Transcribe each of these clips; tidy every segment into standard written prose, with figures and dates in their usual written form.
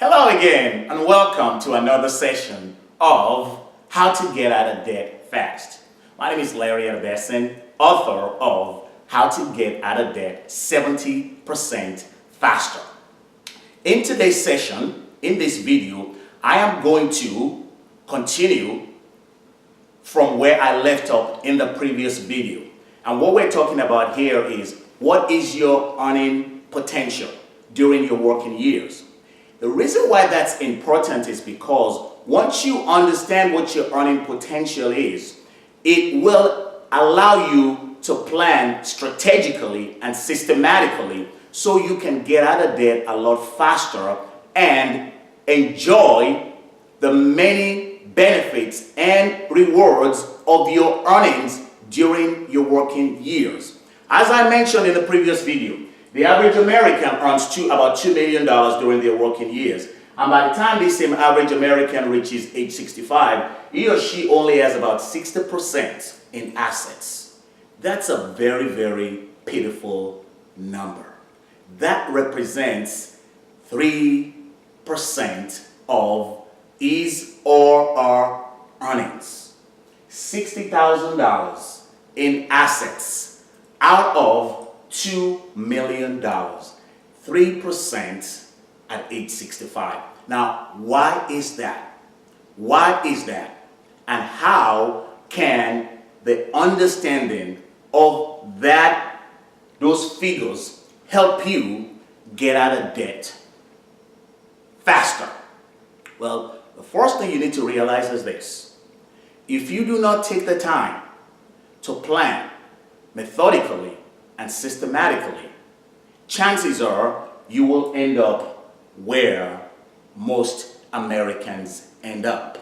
Hello again and welcome to another session of How to Get Out of Debt Fast. My name is Larry Adebesen, author of How to Get Out of Debt 70% Faster. In today's session, in this video, I am going to continue from where I left off in the previous video. And what we're talking about here is what is your earning potential during your working years. The reason why that's important is because once you understand what your earning potential is, it will allow you to plan strategically and systematically so you can get out of debt a lot faster and enjoy the many benefits and rewards of your earnings during your working years. As I mentioned in the previous video, the average American earns about $2 million during their working years. And by the time this same average American reaches age 65, he or she only has about 60% in assets. That's a very, very pitiful number. That represents 3% of his or her earnings. $60,000 in assets out of $2 million, 3% at age 65. Now, why is that? Why is that? And how can the understanding of those figures help you get out of debt faster? Well, the first thing you need to realize is this. If you do not take the time to plan methodically and systematically, chances are you will end up where most Americans end up.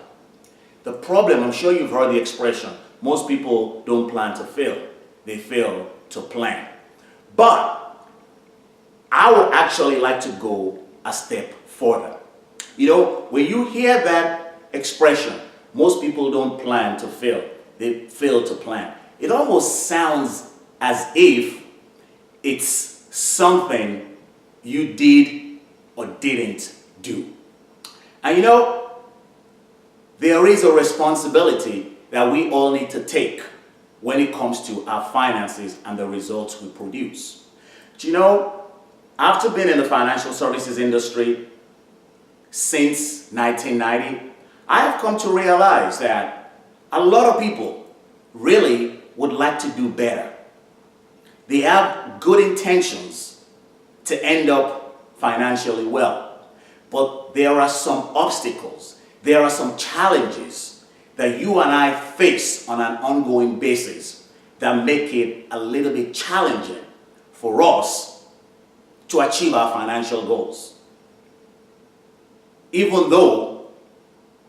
The problem, I'm sure you've heard the expression, most people don't plan to fail, they fail to plan. But I would actually like to go a step further. You know, when you hear that expression, most people don't plan to fail, they fail to plan, it almost sounds as if it's something you did or didn't do. And you know, there is a responsibility that we all need to take when it comes to our finances and the results we produce. But you know, after being in the financial services industry since 1990, I have come to realize that a lot of people really would like to do better. They have good intentions to end up financially well. But there are some obstacles, there are some challenges that you and I face on an ongoing basis that make it a little bit challenging for us to achieve our financial goals. Even though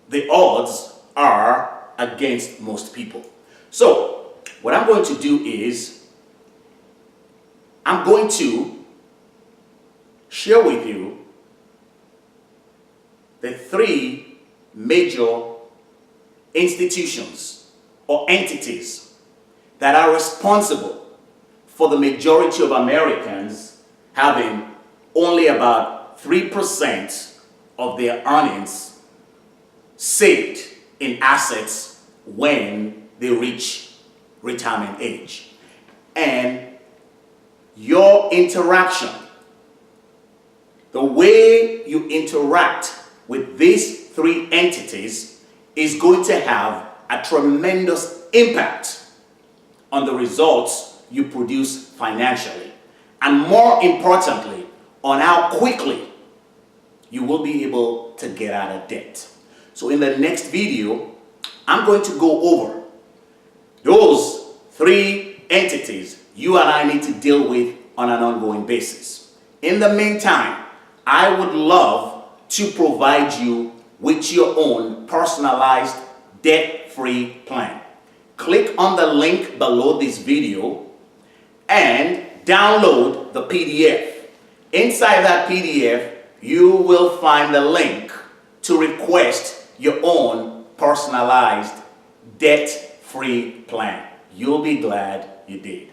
the odds are against most people. So, what I'm going to do is I'm going to share with you the 3 major institutions or entities that are responsible for the majority of Americans having only about 3% of their earnings saved in assets when they reach retirement age. And your interaction, the way you interact with these 3 entities is going to have a tremendous impact on the results you produce financially. And more importantly, on how quickly you will be able to get out of debt. So in the next video, I'm going to go over those 3 entities you and I need to deal with on an ongoing basis. In the meantime, I would love to provide you with your own personalized debt-free plan. Click on the link below this video and download the PDF. Inside that PDF, you will find the link to request your own personalized debt-free plan. You'll be glad you did.